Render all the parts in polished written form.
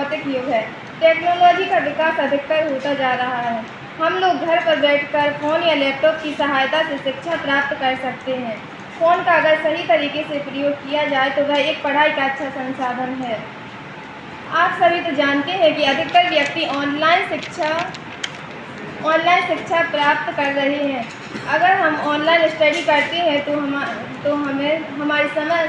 भौतिक युग है। टेक्नोलॉजी का विकास अधिकतर होता जा रहा है। हम लोग घर पर बैठकर फ़ोन या लैपटॉप की सहायता से शिक्षा प्राप्त कर सकते हैं। फ़ोन का अगर सही तरीके से प्रयोग किया जाए तो वह एक पढ़ाई का अच्छा संसाधन है। आप सभी तो जानते हैं कि अधिकतर व्यक्ति ऑनलाइन शिक्षा प्राप्त कर रहे हैं। अगर हम ऑनलाइन स्टडी करते हैं तो हमें हमारी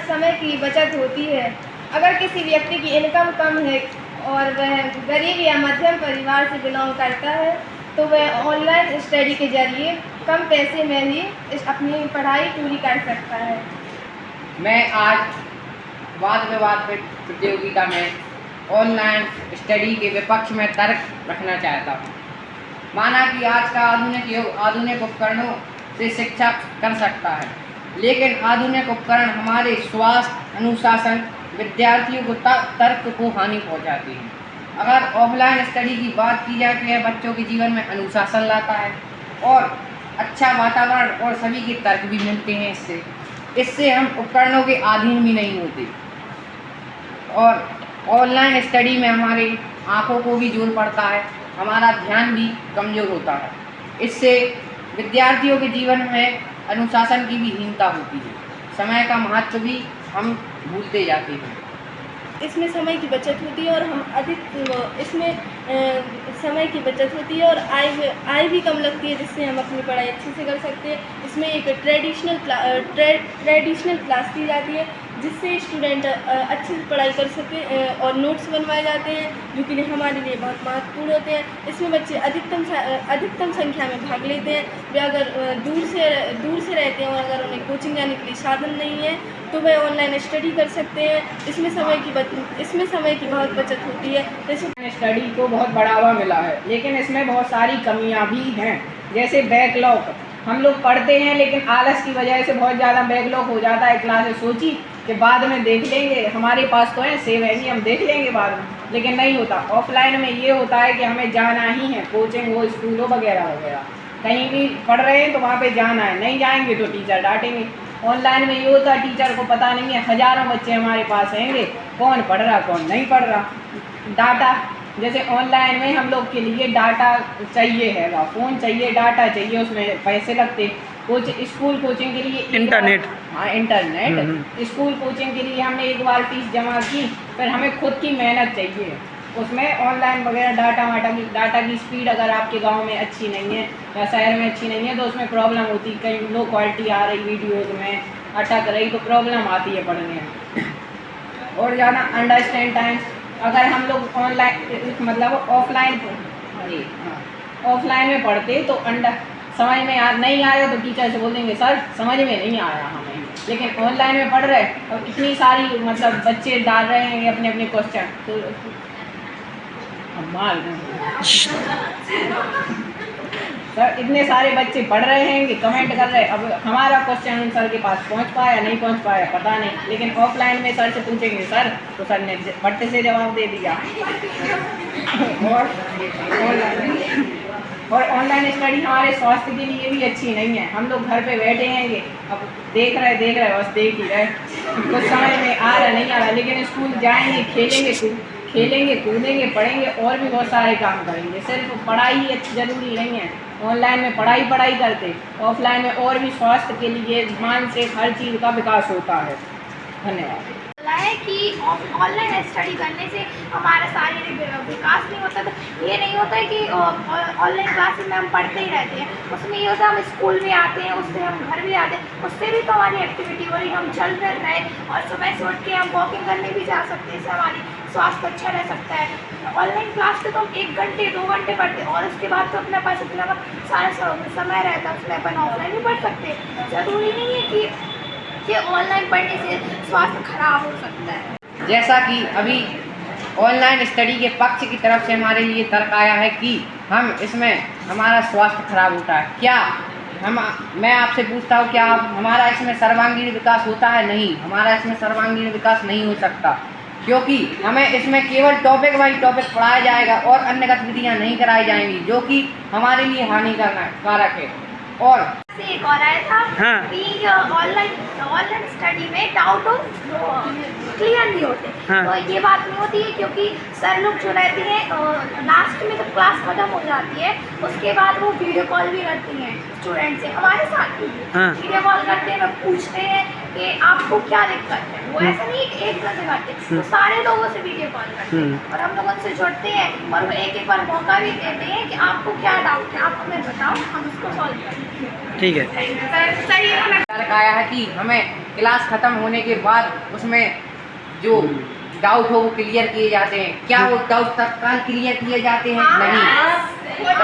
समय की बचत होती है। अगर किसी व्यक्ति की इनकम कम है और वह गरीब या मध्यम परिवार से बिलोंग करता है तो वह ऑनलाइन स्टडी के जरिए कम पैसे में ही अपनी पढ़ाई पूरी कर सकता है। मैं आज वाद विवाद प्रतियोगिता में ऑनलाइन स्टडी के विपक्ष में तर्क रखना चाहता हूँ। माना कि आज का आधुनिक युग आधुनिक उपकरणों से शिक्षा कर सकता है, लेकिन आधुनिक उपकरण हमारे स्वास्थ्य, अनुशासन, विद्यार्थियों को तर्क को हानि पहुँचाती हैं। अगर ऑफलाइन स्टडी की बात की जाए तो यह बच्चों के जीवन में अनुशासन लाता है और अच्छा वातावरण और सभी के तर्क भी मिलते हैं। इससे हम उपकरणों के अधीन भी नहीं होते। और ऑनलाइन स्टडी में हमारी आँखों को भी जोर पड़ता है, हमारा ध्यान भी कमज़ोर होता है। इससे विद्यार्थियों के जीवन में अनुशासन की भी हीनता होती है। समय का महत्व भी हम भूलते जाते हैं। इसमें समय की बचत होती है और हम समय की बचत होती है और आय भी कम लगती है, जिससे हम अपनी पढ़ाई अच्छे से कर सकते हैं। इसमें एक ट्रेडिशनल क्लास दी जाती है, जिससे स्टूडेंट अच्छे से पढ़ाई कर सके और नोट्स बनवाए जाते हैं, जो कि हमारे लिए बहुत महत्वपूर्ण होते हैं। इसमें बच्चे अधिकतम संख्या में भाग लेते हैं। वे अगर दूर से रहते हैं और अगर उन्हें कोचिंग जाने के लिए साधन नहीं है तो वे ऑनलाइन स्टडी कर सकते हैं। इसमें समय की बहुत बचत होती है। जैसे स्टडी को बहुत बढ़ावा मिला है, लेकिन इसमें बहुत सारी कमियां भी हैं। जैसे बैकलॉग, हम लोग पढ़ते हैं लेकिन आलस की वजह से बहुत ज़्यादा बैकलॉग हो जाता है। क्लासेस सोची कि बाद में देख लेंगे, हमारे पास तो है सेव है नहीं, हम देख लेंगे बाद में, लेकिन नहीं होता। ऑफलाइन में ये होता है कि हमें जाना ही है, कोचिंग हो, स्कूल हो, वगैरह वगैरह, कहीं भी पढ़ रहे हैं तो वहाँ पे जाना है, नहीं जाएंगे तो टीचर डांटेंगे। ऑनलाइन में ये होता है टीचर को पता नहीं है, हज़ारों बच्चे हमारे पास रहेंगे, कौन पढ़ रहा कौन नहीं पढ़ रहा। डाटा, जैसे ऑनलाइन में हम लोग के लिए डाटा चाहिए है, फ़ोन चाहिए, डाटा चाहिए, उसमें पैसे लगते। स्कूल कोचिंग के लिए इंटरनेट, हाँ इंटरनेट, स्कूल कोचिंग के लिए हमने एक बार फीस जमा की, फिर हमें खुद की मेहनत चाहिए। उसमें ऑनलाइन वगैरह डाटा की स्पीड अगर आपके गांव में अच्छी नहीं है या शहर में अच्छी नहीं है तो उसमें प्रॉब्लम होती है। कहीं लो क्वालिटी आ रही वीडियोज़ में, अटक रही, तो प्रॉब्लम आती है पढ़ने में। और ज़्यादा अंडरस्टैंड टाइम, अगर हम लोग ऑफलाइन में पढ़ते तो समझ में नहीं आया तो टीचर से बोल देंगे सर समझ में नहीं आया हमें। लेकिन ऑनलाइन में पढ़ रहे और इतनी सारी बच्चे डाल रहे हैं अपने अपने क्वेश्चन, तो सर इतने सारे बच्चे पढ़ रहे हैं कि कमेंट कर रहे हैं। अब हमारा क्वेश्चन सर के पास पहुंच पाया नहीं पहुंच पाया पता नहीं, लेकिन ऑफलाइन में सर से पूछेंगे सर, तो सर ने फट से जवाब दे दिया। और ऑनलाइन स्टडी हमारे स्वास्थ्य के लिए भी अच्छी नहीं है। हम लोग घर पे बैठे हैं, अब देख रहे बस देख ही रहे, कुछ समझ में आ रहा नहीं आ रहा। लेकिन स्कूल जाएंगे, खेलेंगे कूदेंगे, पढ़ेंगे और भी बहुत सारे काम करेंगे। सिर्फ पढ़ाई ही ज़रूरी नहीं है। ऑनलाइन में पढ़ाई करते, ऑफलाइन में और भी स्वास्थ्य के लिए मानसिक हर चीज़ का विकास होता है। धन्यवाद। है कि ऑनलाइन स्टडी करने से हमारा शारीरिक विकास नहीं होता। तो ये नहीं होता है कि ऑनलाइन क्लासेस में हम पढ़ते ही रहते हैं, उसमें ये होता है हम स्कूल में आते हैं, उससे हम घर भी आते हैं, उससे भी तो हमारी एक्टिविटी हो रही, हम चल फिर रहे और सुबह से उठ के हम वॉकिंग करने भी जा सकते हैं, इससे हमारी स्वास्थ्य अच्छा रह सकता है। ऑनलाइन क्लास से तो हम 1 घंटे 2 घंटे पढ़ते हैं और उसके बाद तो अपने पास इतना सारा समय रहता है, उसमें अपन ऑफलाइन भी पढ़ सकते हैं। ज़रूरी नहीं है कि ऑनलाइन पढ़ने से स्वास्थ्य खराब हो सकता है। जैसा कि अभी ऑनलाइन स्टडी के पक्ष की तरफ से हमारे लिए तर्क आया है कि इसमें हमारा स्वास्थ्य खराब होता है, क्या मैं आपसे पूछता हूँ, क्या हमारा इसमें सर्वांगीण विकास होता है? नहीं, हमारा इसमें सर्वांगीण विकास नहीं हो सकता, क्योंकि हमें इसमें केवल टॉपिक वाइज टॉपिक पढ़ाया जाएगा और अन्य गतिविधियाँ नहीं कराई जाएंगी, जो कि हमारे लिए हानिकारक है। और एक और आया था हाँ। कि ऑनलाइन स्टडी में डाउट क्लियर नहीं होते। हाँ। तो ये बात नहीं होती है, क्योंकि सर लोग जो रहते हैं लास्ट में जब क्लास खत्म हो जाती है उसके बाद वो वीडियो कॉल भी करती हैं स्टूडेंट से, हमारे साथ भी हाँ। वीडियो कॉल करते हैं, पूछते हैं कि आपको क्या दिक्कत है। वो ऐसा नहीं कि एक से करते, वो सारे लोगों से वीडियो कॉल करते हैं और हम लोग उनसे जुड़ते हैं और वो एक बार मौका भी देते हैं कि आपको क्या डाउट है, आप हमें बताओ, हम उसको सॉल्व करेंगे। ठीक है। सही है। आया है कि हमें क्लास खत्म होने के बाद उसमें जो डाउट हो वो क्लियर किए जाते हैं। क्या वो डाउट तत्काल क्लियर किए जाते हैं? नहीं,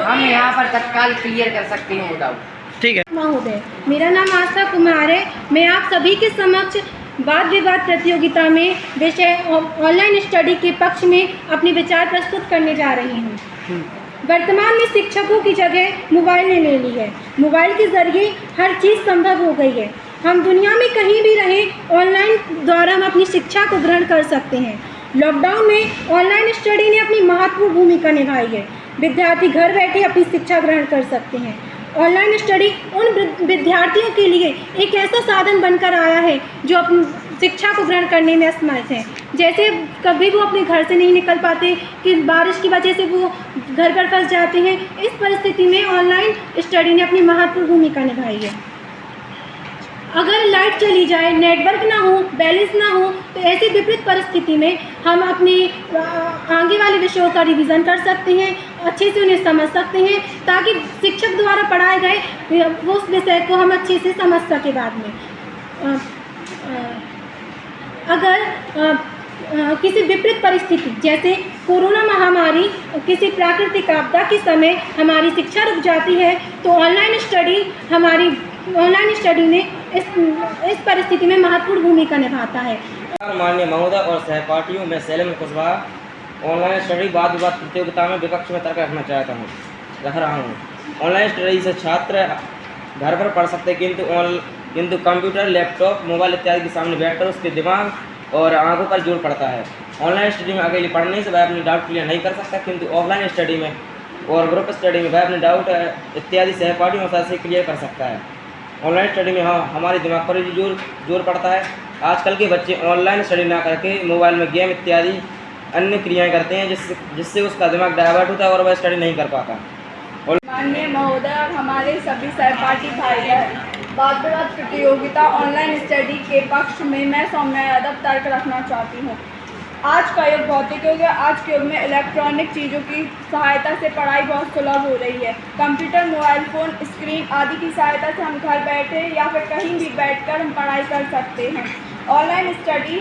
हम यहाँ पर तत्काल क्लियर कर सकते हैं वो डाउट। ठीक है। महोदय, मेरा नाम आस्था कुमार है। मैं आप सभी के समक्ष वाद विवाद प्रतियोगिता में विषय ऑनलाइन स्टडी के पक्ष में अपने विचार प्रस्तुत करने जा रही हूँ। वर्तमान में शिक्षकों की जगह मोबाइल ने ले ली है। मोबाइल के ज़रिए हर चीज़ संभव हो गई है। हम दुनिया में कहीं भी रहें, ऑनलाइन द्वारा हम अपनी शिक्षा को ग्रहण कर सकते हैं। लॉकडाउन में ऑनलाइन स्टडी ने अपनी महत्वपूर्ण भूमिका निभाई है। विद्यार्थी घर बैठे अपनी शिक्षा ग्रहण कर सकते हैं। ऑनलाइन स्टडी उन विद्यार्थियों के लिए एक ऐसा साधन बनकर आया है जो अपनी शिक्षा को ग्रहण करने में असमर्थ हैं। जैसे कभी वो अपने घर से नहीं निकल पाते कि बारिश की वजह से वो घर पर फंस जाते हैं। इस परिस्थिति में ऑनलाइन स्टडी ने अपनी महत्वपूर्ण भूमिका निभाई है। अगर लाइट चली जाए, नेटवर्क ना हो, बैलेंस ना हो, तो ऐसी विपरीत परिस्थिति में हम अपने आगे वाले विषयों का रिवीजन कर सकते हैं, अच्छे से उन्हें समझ सकते हैं, ताकि शिक्षक द्वारा पढ़ाए गए उस विषय को हम अच्छे से समझ सके। बाद में अगर किसी विपरीत परिस्थिति जैसे कोरोना महामारी, किसी प्राकृतिक आपदा के समय हमारी शिक्षा रुक जाती है, तो ऑनलाइन स्टडी ने इस परिस्थिति में महत्वपूर्ण भूमिका निभाता है। माननीय महोदय और सहपाठियों, मैं सैलिम कुशवाहा ऑनलाइन स्टडी वाद विवाद प्रतियोगिता में विपक्ष में तर्क रख रहा हूँ। ऑनलाइन स्टडी से छात्र घर पर पढ़ सकते हैं, किंतु कंप्यूटर, लैपटॉप, मोबाइल इत्यादि के सामने बैठकर उसके दिमाग और आंखों पर जोर पड़ता है। ऑनलाइन स्टडी में अकेले पढ़ने से वह अपनी डाउट क्लियर नहीं कर सकता, किंतु ऑफलाइन स्टडी में और ग्रुप स्टडी में वह अपने डाउट इत्यादि सहपाठियों से क्लियर कर सकता है। ऑनलाइन स्टडी में हमारे दिमाग पर भी जोर पड़ता है। आजकल के बच्चे ऑनलाइन स्टडी ना करके मोबाइल में गेम इत्यादि अन्य क्रियाएं करते हैं, जिससे उसका दिमाग डाइवर्ट होता है और वह स्टडी नहीं कर पाता। माननीय महोदय और हमारे सभी सहपाठी भाई बहन, वाद विवाद प्रतियोगिता ऑनलाइन स्टडी के पक्ष में मैं सौम्या यादव तर्क रखना चाहती हूँ। आज का युग भौतिक युग है। आज के युग में इलेक्ट्रॉनिक चीज़ों की सहायता से पढ़ाई बहुत सुलभ हो रही है। कंप्यूटर, मोबाइल फ़ोन, स्क्रीन आदि की सहायता से हम घर बैठे या फिर कहीं भी बैठकर हम पढ़ाई कर सकते हैं। ऑनलाइन स्टडी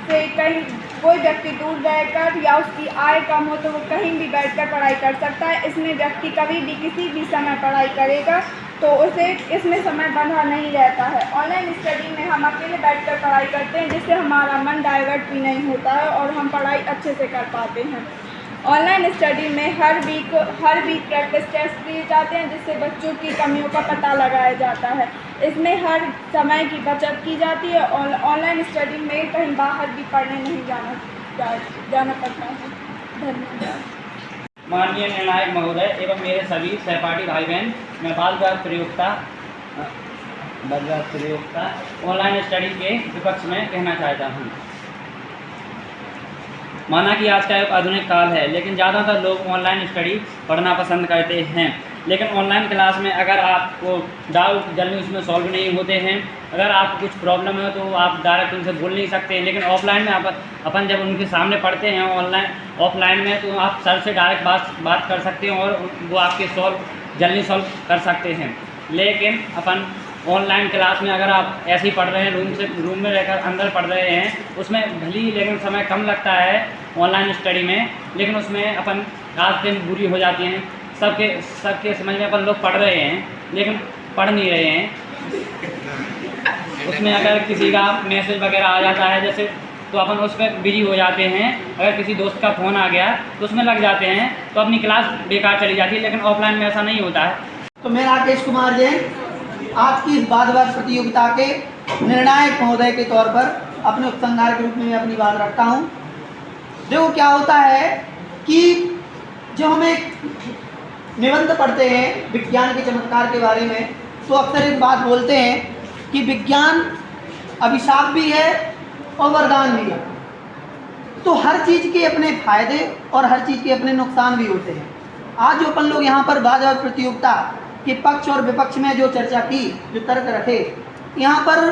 से कहीं कोई व्यक्ति दूर रहकर या उसकी आय कम हो तो वो कहीं भी बैठकर पढ़ाई कर सकता है। इसमें व्यक्ति कभी भी किसी भी समय पढ़ाई करेगा तो उसे इसमें समय बंधा नहीं रहता है। ऑनलाइन स्टडी में हम अकेले बैठकर पढ़ाई करते हैं, जिससे हमारा मन डाइवर्ट भी नहीं होता है और हम पढ़ाई अच्छे से कर पाते हैं। ऑनलाइन स्टडी में हर वीक प्रैक्टिस टेस्ट दिए जाते हैं, जिससे बच्चों की कमियों का पता लगाया जाता है। इसमें हर समय की बचत की जाती है और ऑनलाइन स्टडी में कहीं बाहर भी पढ़ने नहीं जाना पड़ता है। धन्यवाद। माननीय निर्णायक महोदय एवं मेरे सभी सहपाठी भाई बहन, मैं वाद विवाद प्रतियोगिता ऑनलाइन स्टडी के विपक्ष में कहना चाहता हूँ। माना कि आज का एक आधुनिक काल है, लेकिन ज़्यादातर लोग ऑनलाइन स्टडी पढ़ना पसंद करते हैं। लेकिन ऑनलाइन क्लास में अगर आपको डाउट जल्दी उसमें सॉल्व नहीं होते हैं, अगर आपको कुछ प्रॉब्लम है तो आप डायरेक्ट उनसे बोल नहीं सकते। लेकिन ऑफलाइन में अपन जब उनके सामने पढ़ते हैं ऑफलाइन में, तो आप सर से डायरेक्ट बात कर सकते हैं और वो आपके जल्दी सॉल्व कर सकते हैं। लेकिन अपन ऑनलाइन क्लास में अगर आप ऐसे ही पढ़ रहे हैं, रूम में रहकर अंदर पढ़ रहे हैं, उसमें भली लेकिन समय कम लगता है ऑनलाइन स्टडी में, लेकिन उसमें अपन आदतें बुरी हो जाती हैं। सबके समझ में अपन लोग पढ़ रहे हैं लेकिन पढ़ नहीं रहे हैं। उसमें अगर किसी का मैसेज वगैरह आ जाता है जैसे, तो अपन उस पर बिजी हो जाते हैं। अगर किसी दोस्त का फ़ोन आ गया तो उसमें लग जाते हैं, तो अपनी क्लास बेकार चली जाती है। लेकिन ऑफलाइन में ऐसा नहीं होता है। तो मैं राकेश कुमार जैन आज की इस वाद विवाद प्रतियोगिता के निर्णायक महोदय के तौर पर अपने उपसंहार के रूप में मैं अपनी बात रखता हूँ। देखो क्या होता है कि जो हम एक निबंध पढ़ते हैं विज्ञान के चमत्कार के बारे में, तो अक्सर एक बात बोलते हैं कि विज्ञान अभिशाप भी है और वरदान भी है। तो हर चीज़ के अपने फायदे और हर चीज़ के अपने नुकसान भी होते हैं। आज जो अपन लोग यहाँ पर वाद प्रतियोगिता के पक्ष और विपक्ष में जो चर्चा की, जो तर्क रखे, यहाँ पर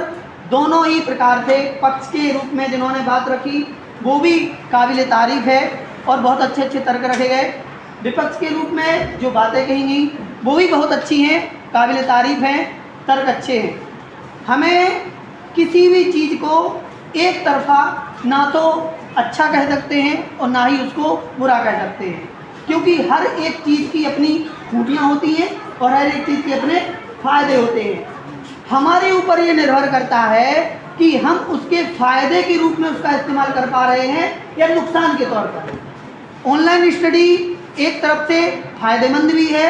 दोनों ही प्रकार से पक्ष के रूप में जिन्होंने बात रखी वो भी काबिल तारीफ़ है और बहुत अच्छे अच्छे तर्क रखे गए। विपक्ष के रूप में जो बातें कही गई वो भी बहुत अच्छी हैं, काबिल तारीफ़ हैं, तर्क अच्छे हैं। हमें किसी भी चीज़ को एक तरफा ना तो अच्छा कह सकते हैं और ना ही उसको बुरा कह सकते हैं, क्योंकि हर एक चीज़ की अपनी खूबियाँ होती हैं और हर एक चीज़ के अपने फ़ायदे होते हैं। हमारे ऊपर ये निर्भर करता है कि हम उसके फ़ायदे के रूप में उसका इस्तेमाल कर पा रहे हैं या नुकसान के तौर पर। ऑनलाइन स्टडी एक तरफ से फ़ायदेमंद भी है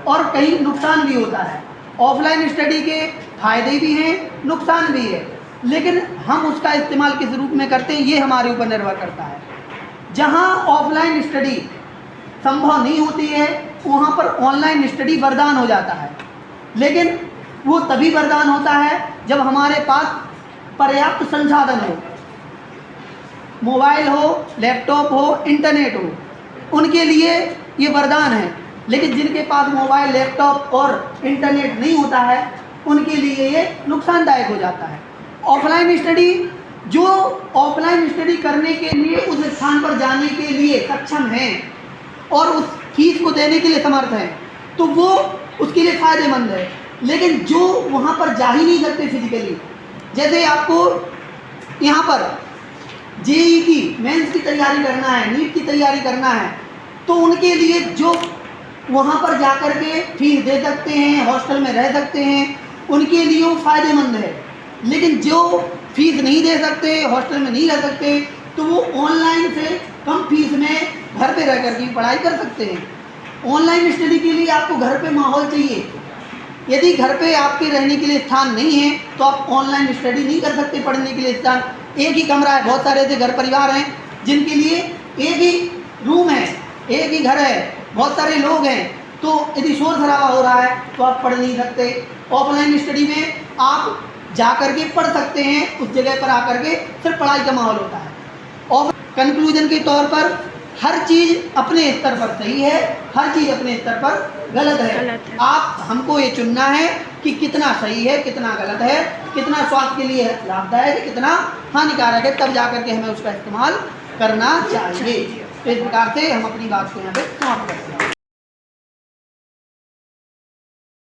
और कहीं नुकसान भी होता है। ऑफलाइन स्टडी के फ़ायदे भी हैं, नुकसान भी है, लेकिन हम उसका इस्तेमाल किस रूप में करते हैं ये हमारे ऊपर निर्भर करता है। जहाँ ऑफलाइन स्टडी संभव नहीं होती है वहाँ पर ऑनलाइन स्टडी वरदान हो जाता है, लेकिन वो तभी वरदान होता है जब हमारे पास पर्याप्त संसाधन हो, मोबाइल हो, लैपटॉप हो, इंटरनेट हो, उनके लिए ये वरदान है। लेकिन जिनके पास मोबाइल, लैपटॉप और इंटरनेट नहीं होता है उनके लिए ये नुकसानदायक हो जाता है। ऑफलाइन स्टडी, जो ऑफलाइन स्टडी करने के लिए उस स्थान पर जाने के लिए सक्षम हैं और उस फीस को देने के लिए समर्थ हैं, तो वो उसके लिए फ़ायदेमंद है। लेकिन जो वहाँ पर जा ही नहीं सकते फिजिकली, जैसे आपको यहाँ पर जेईई की मेंस की तैयारी करना है, नीट की तैयारी करना है, तो उनके लिए जो वहाँ पर जाकर के फीस दे सकते हैं, हॉस्टल में रह सकते हैं, उनके लिए वो फ़ायदेमंद है। लेकिन जो फीस नहीं दे सकते, हॉस्टल में नहीं रह सकते, तो वो ऑनलाइन से कम फीस में घर पे रह कर के पढ़ाई कर सकते हैं। ऑनलाइन स्टडी के लिए आपको घर पे माहौल चाहिए। यदि घर पे आपके रहने के लिए स्थान नहीं है तो आप ऑनलाइन स्टडी नहीं कर सकते। पढ़ने के लिए स्थान, एक ही कमरा है, बहुत सारे ऐसे घर परिवार हैं जिनके लिए एक ही रूम है, एक ही घर है, बहुत सारे लोग हैं, तो यदि शोर शराबा हो रहा है तो आप पढ़ नहीं सकते। ऑफलाइन स्टडी में आप जा कर के पढ़ सकते हैं, उस जगह पर आकर के सिर्फ पढ़ाई का माहौल होता है। और कंक्लूजन के तौर पर हर चीज़ अपने स्तर पर सही है, हर चीज़ अपने स्तर पर गलत है। आप हमको ये चुनना है कि कितना सही है, कितना गलत है, कितना स्वास्थ्य के लिए लाभदायक है, कितना हानिकारक है, तब जा कर के हमें उसका इस्तेमाल करना चाहिए। तो इस प्रकार से हम अपनी बात को यहाँ पे समाप्त करते हैं।